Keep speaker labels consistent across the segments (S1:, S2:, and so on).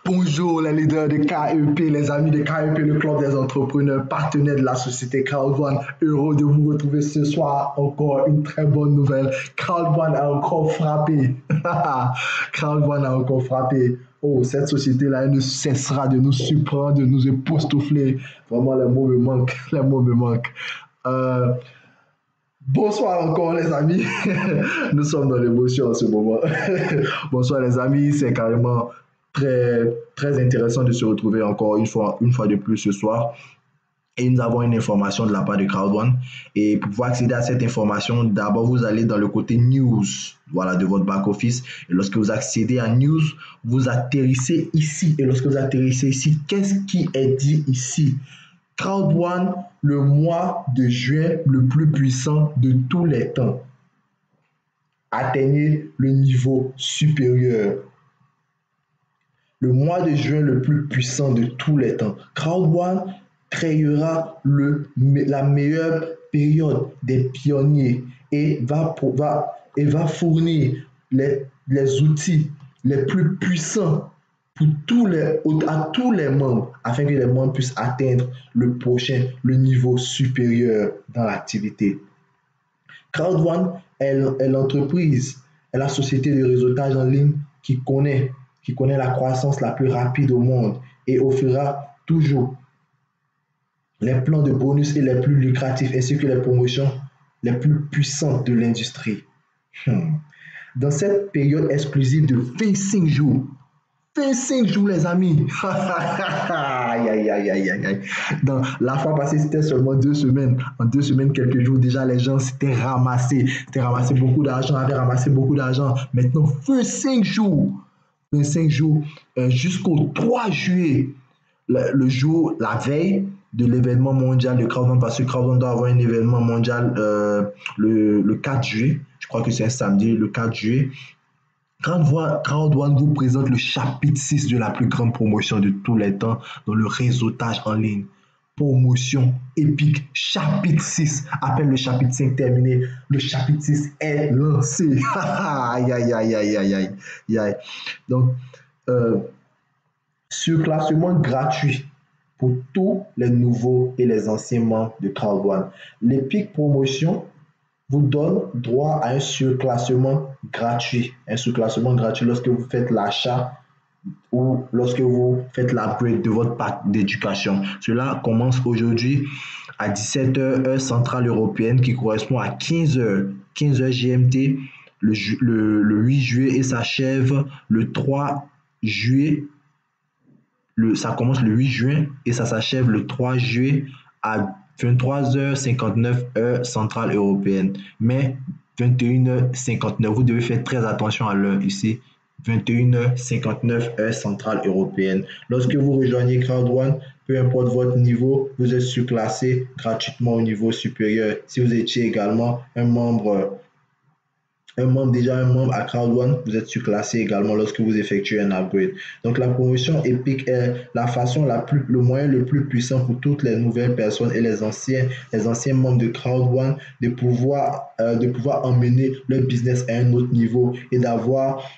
S1: Bonjour les leaders de KEP, les amis de KEP, le club des entrepreneurs, partenaires de la société Crowd1. Heureux de vous retrouver ce soir. Encore une très bonne nouvelle. Crowd1 a encore frappé. Crowd1 a encore frappé. Oh, cette société-là, elle ne cessera de nous surprendre, de nous époustoufler. Vraiment, les mots me manquent. Les mots me manquent. Euh, Bonsoir encore les amis, nous sommes dans l'émotion en ce moment. Bonsoir les amis, c'est carrément très intéressant de se retrouver encore une fois de plus ce soir. Et nous avons une information de la part de Crowd1. Et pour pouvoir accéder à cette information, d'abord vous allez dans le côté news, voilà, de votre back office. Et lorsque vous accédez à news, vous atterrissez ici. Et lorsque vous atterrissez ici, qu'est-ce qui est dit ici? Crowd1, le mois de juin le plus puissant de tous les temps. Atteignez le niveau supérieur. Le mois de juin le plus puissant de tous les temps. Crowd1 créera la meilleure période des pionniers et va fournir les outils les plus puissants à tous les membres, afin que les membres puissent atteindre le niveau supérieur dans l'activité. Crowd1 est l'entreprise, est la société de réseautage en ligne qui connaît la croissance la plus rapide au monde et offrira toujours les plans de bonus et les plus lucratifs ainsi que les promotions les plus puissantes de l'industrie. Dans cette période exclusive de 25 jours, 25 jours, les amis. Aïe, aïe, aïe, aïe, aïe. La fois passée, c'était seulement 2 semaines. En 2 semaines, quelques jours, déjà, les gens s'étaient ramassés. Avaient ramassé beaucoup d'argent. Maintenant, 25 jours. 25 jours jusqu'au 3 juillet. Le jour, la veille de l'événement mondial de Crowd1, parce que Crowd1 doit avoir un événement mondial le 4 juillet. Je crois que c'est un samedi, le 4 juillet. Crowd1 vous présente le chapitre 6 de la plus grande promotion de tous les temps dans le réseautage en ligne. Promotion épique, chapitre 6. Appelle le chapitre 5 terminé. Le chapitre 6 est lancé. Aïe, aïe, aïe, aïe, aïe, aïe, aïe. Donc, surclassement gratuit pour tous les nouveaux et les anciens membres de Crowd1. L'épique promotion vous donne droit à un surclassement gratuit. Un surclassement gratuit lorsque vous faites l'achat ou lorsque vous faites l'upgrade de votre pack d'éducation. Cela commence aujourd'hui à 17h heure centrale européenne qui correspond à 15h GMT le 8 juillet et s'achève le 3 juillet. Ça commence le 8 juin et ça s'achève le 3 juillet à 23h59 heure centrale européenne. Mais 21h59, vous devez faire très attention à l'heure ici. 21h59 heure centrale européenne. Lorsque vous rejoignez Crowd1, peu importe votre niveau, vous êtes surclassé gratuitement au niveau supérieur. Si vous étiez également un membre à Crowd1, vous êtes surclassé également lorsque vous effectuez un upgrade. Donc la promotion épique est la façon le moyen le plus puissant pour toutes les nouvelles personnes et les anciens membres de Crowd1 de pouvoir emmener leur business à un autre niveau et d'avoir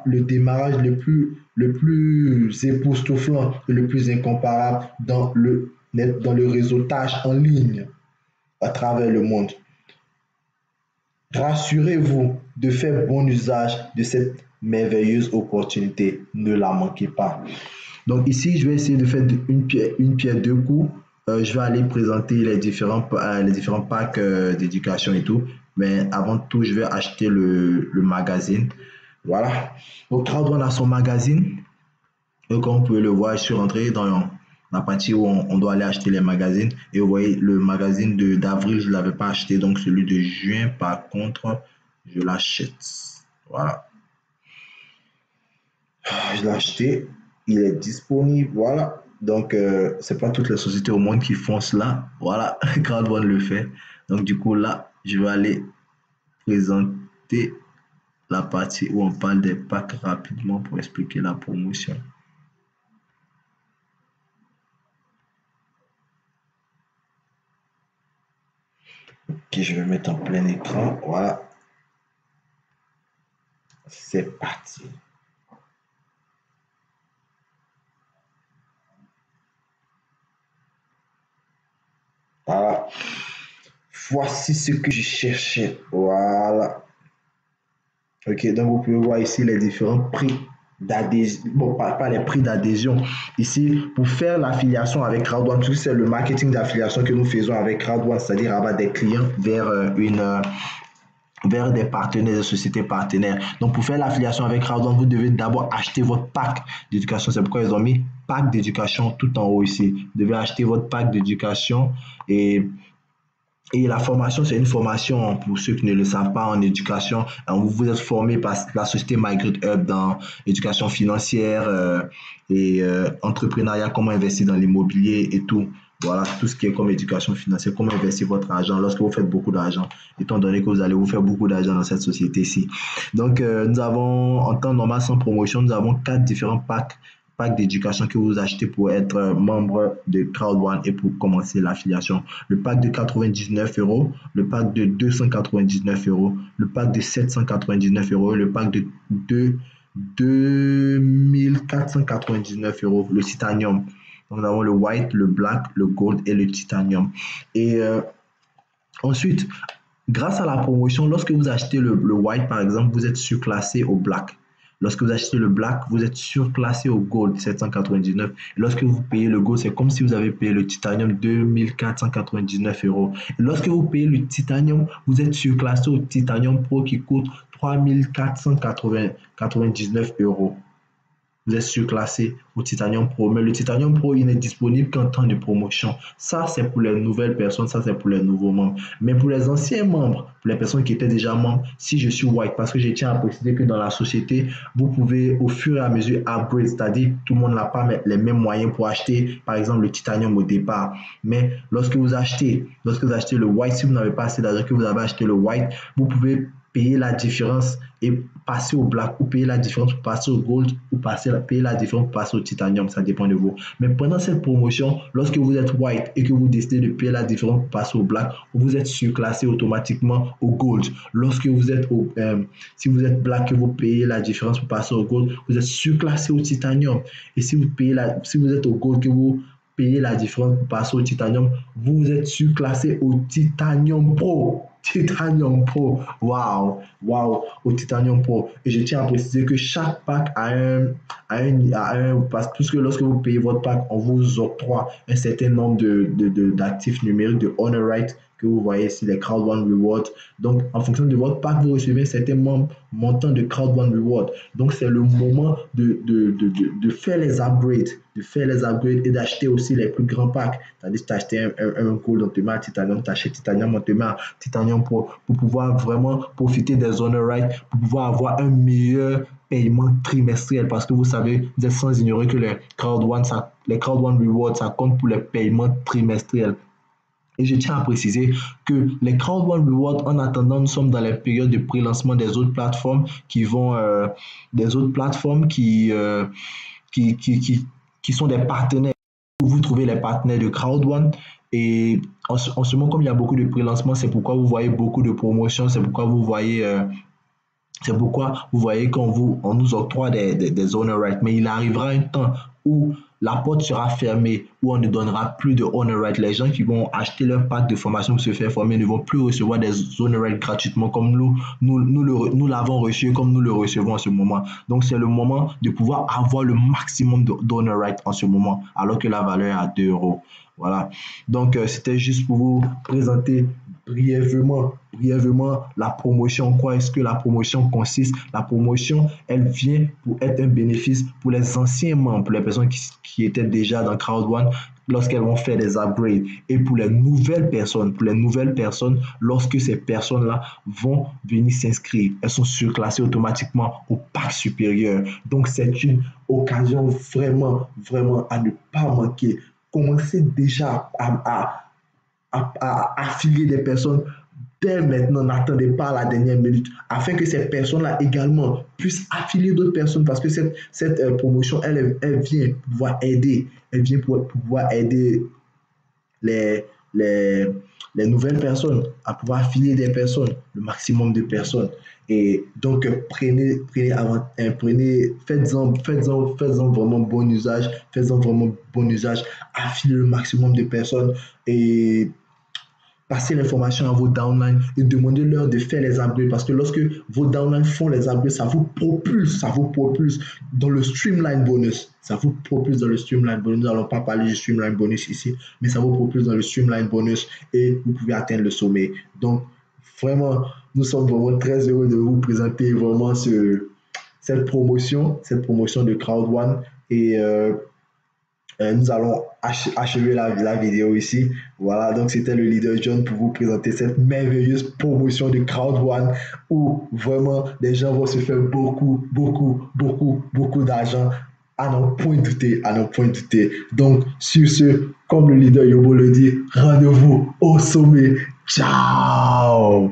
S1: le démarrage le plus époustouflant et le plus incomparable dans le réseautage en ligne à travers le monde. Rassurez-vous de faire bon usage de cette merveilleuse opportunité. Ne la manquez pas. Donc ici, je vais essayer de faire une pierre deux coups. Je vais aller présenter les différents packs d'éducation et tout. Mais avant tout, je vais acheter le magazine. Voilà. Donc Crowd1 a son magazine. Et comme vous pouvez le voir, je suis rentré dans la partie où on doit aller acheter les magazines. Et vous voyez, le magazine d'avril, je ne l'avais pas acheté. Donc, celui de juin, par contre, je l'achète. Voilà. Je l'ai acheté. Il est disponible. Voilà. Donc, ce n'est pas toutes les sociétés au monde qui font cela. Voilà. Crowd1 le fait. Donc, du coup, là, je vais aller présenter la partie où on parle des packs rapidement pour expliquer la promotion. Ok, je vais mettre en plein écran. Voilà. C'est parti. Voilà. Voici ce que je cherchais. Voilà. Ok, donc vous pouvez voir ici les différents prix d'adhésion. Bon, pas les prix d'adhésion. Ici, pour faire l'affiliation avec Crowd1, tout c'est le marketing d'affiliation que nous faisons avec Crowd1, c'est-à-dire avoir des clients vers des partenaires, des sociétés partenaires. Donc, pour faire l'affiliation avec Crowd1, vous devez d'abord acheter votre pack d'éducation. C'est pourquoi ils ont mis pack d'éducation tout en haut ici. Vous devez acheter votre pack d'éducation et la formation, c'est une formation, pour ceux qui ne le savent pas, en éducation. Vous êtes formé par la société Migrate Hub dans éducation financière entrepreneuriat, comment investir dans l'immobilier et tout. Voilà, tout ce qui est comme éducation financière, comment investir votre argent lorsque vous faites beaucoup d'argent, étant donné que vous allez vous faire beaucoup d'argent dans cette société-ci. Donc, nous avons, en temps normal, sans promotion, nous avons 4 différents packs d'éducation que vous achetez pour être membre de Crowd1 et pour commencer l'affiliation. Le pack de 99 €, le pack de 299 €, le pack de 799 € et le pack de 2499 €, le titanium. Donc, nous avons le white, le black, le gold et le titanium. Et ensuite, grâce à la promotion, lorsque vous achetez le white, par exemple, vous êtes surclassé au black. Lorsque vous achetez le black, vous êtes surclassé au gold, 799. Et lorsque vous payez le gold, c'est comme si vous avez payé le titanium, 2499 €. Et lorsque vous payez le titanium, vous êtes surclassé au titanium pro qui coûte 3499 €. Vous êtes surclassé au Titanium Pro. Mais le Titanium Pro, il n'est disponible qu'en temps de promotion. Ça, c'est pour les nouvelles personnes, ça, c'est pour les nouveaux membres. Mais pour les anciens membres, pour les personnes qui étaient déjà membres, si je suis white, parce que je tiens à préciser que dans la société, vous pouvez au fur et à mesure upgrade, c'est-à-dire tout le monde n'a pas les mêmes moyens pour acheter, par exemple, le Titanium au départ. Mais lorsque vous achetez le white, si vous n'avez pas assez d'argent que vous avez acheté le white, vous pouvez payer la différence et passer au black, ou payer la différence pour passer au gold, ou payer la différence pour passer au titanium, ça dépend de vous. Mais pendant cette promotion, lorsque vous êtes white et que vous décidez de payer la différence pour passer au black, vous êtes surclassé automatiquement au gold. Lorsque vous êtes si vous êtes black et vous payez la différence pour passer au gold, vous êtes surclassé au titanium. Et si vous êtes au gold que vous payez la différence pour passer au titanium, vous êtes surclassé au titanium pro. Titanium Pro, waouh, waouh, au Titanium Pro. Et je tiens à préciser que chaque pack parce que lorsque vous payez votre pack, on vous octroie un certain nombre d'actifs numériques, de honor rights que vous voyez ici, les Crowd1 Rewards. Donc, en fonction de votre pack, vous recevez un certain montant de Crowd1 Rewards. Donc, c'est le moment de faire les upgrades, et d'acheter aussi les plus grands packs. C'est-à-dire, tu acheté un gold, on te met un titanium, tu achètes titanium, on te met un titanium pour pouvoir vraiment profiter des honor rights, pour pouvoir avoir un meilleur paiement trimestriel. Parce que vous savez, vous êtes sans ignorer que les Crowd1 Rewards, ça compte pour les paiements trimestriels. Et je tiens à préciser que les Crowd1 Rewards, en attendant, nous sommes dans les périodes de pré-lancement des autres plateformes qui sont des partenaires. Vous trouvez les partenaires de Crowd1 et en ce moment, comme il y a beaucoup de pré-lancement, c'est pourquoi vous voyez beaucoup de promotions, c'est pourquoi vous voyez qu'on nous octroie des honor rights. Mais il arrivera un temps où la porte sera fermée, où on ne donnera plus de honor rights. Les gens qui vont acheter leur pack de formation pour se faire former ne vont plus recevoir des honor rights gratuitement comme nous l'avons reçu, comme nous le recevons en ce moment. Donc, c'est le moment de pouvoir avoir le maximum d'honor rights en ce moment, alors que la valeur est à 2 €. Voilà. Donc, c'était juste pour vous présenter brièvement la promotion. En quoi est-ce que la promotion consiste? La promotion, elle vient pour être un bénéfice pour les anciens membres, pour les personnes qui étaient déjà dans Crowd1 lorsqu'elles vont faire des upgrades, et pour les nouvelles personnes, lorsque ces personnes-là vont venir s'inscrire, elles sont surclassées automatiquement au pack supérieur. Donc, c'est une occasion vraiment à ne pas manquer. Commencez déjà à affilier des personnes dès maintenant. N'attendez pas à la dernière minute, afin que ces personnes-là également puissent affilier d'autres personnes, parce que cette promotion, elle vient pouvoir aider. Elle vient pour pouvoir aider les, les, les nouvelles personnes à pouvoir affilier des personnes, le maximum de personnes. Et donc, faites-en vraiment bon usage, affiliez le maximum de personnes. Et Passez l'information à vos downlines et demandez-leur de faire les upgrades parce que lorsque vos downlines font les upgrades, ça vous propulse dans le streamline bonus. Ça vous propulse dans le streamline bonus. Nous n'allons pas parler du streamline bonus ici, mais ça vous propulse dans le streamline bonus et vous pouvez atteindre le sommet. Donc, vraiment, nous sommes vraiment très heureux de vous présenter vraiment cette promotion de Crowd One et nous allons achever la vidéo ici. Voilà, donc c'était le leader John pour vous présenter cette merveilleuse promotion de Crowd One où vraiment les gens vont se faire beaucoup d'argent à n'en point douter, à n'en point douter. Donc, sur ce, comme le leader Yobo le dit, rendez-vous au sommet. Ciao!